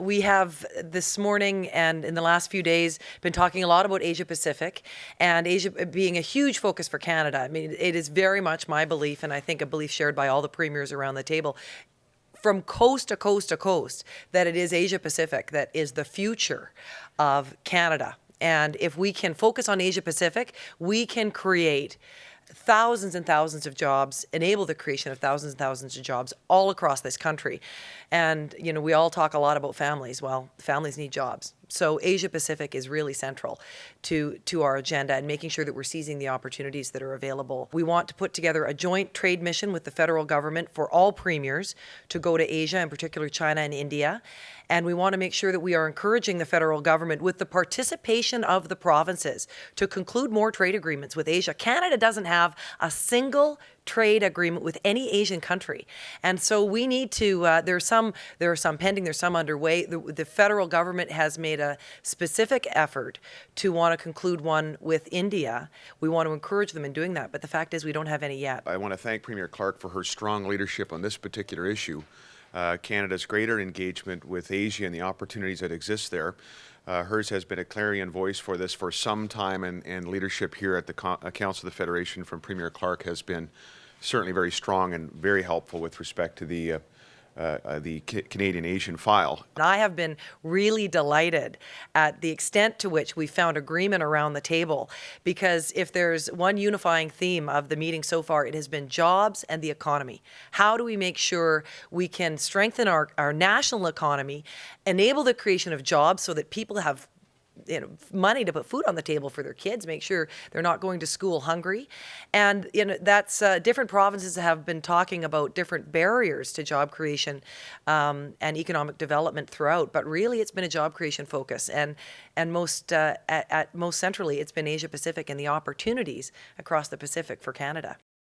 We have this morning and in the last few days been talking a lot about Asia Pacific, and Asia being a huge focus for Canada. I mean, it is very much my belief, and I think a belief shared by all the premiers around the table, from coast to coast to coast, that it is Asia Pacific that is the future of Canada. And if we can focus on Asia Pacific, we can create thousands and thousands of jobs, enable the creation of thousands and thousands of jobs all across this country. And, you know, we all talk a lot about families. Well, families need jobs. So Asia Pacific is really central to our agenda and making sure that we're seizing the opportunities that are available. We want to put together a joint trade mission with the federal government for all premiers to go to Asia, in particular China and India. And we want to make sure that we are encouraging the federal government, with the participation of the provinces, to conclude more trade agreements with Asia. Canada doesn't have a single trade agreement with any Asian country. And so we need to, there are some pending, there's some underway. The federal government has made a specific effort to want to conclude one with India. We want to encourage them in doing that, but the fact is we don't have any yet. I want to thank Premier Clark for her strong leadership on this particular issue. Canada's greater engagement with Asia and the opportunities that exist there. Hers has been a clarion voice for this for some time, and leadership here at the Council of the Federation from Premier Clark has been certainly very strong and very helpful with respect to the Canadian-Asian file. I have been really delighted at the extent to which we found agreement around the table, because if there's one unifying theme of the meeting so far, it has been jobs and the economy. How do we make sure we can strengthen our national economy, enable the creation of jobs so that people have money to put food on the table for their kids, make sure they're not going to school hungry. And that's different provinces have been talking about different barriers to job creation and economic development throughout, but really it's been a job creation focus, and most centrally it's been Asia Pacific and the opportunities across the Pacific for Canada.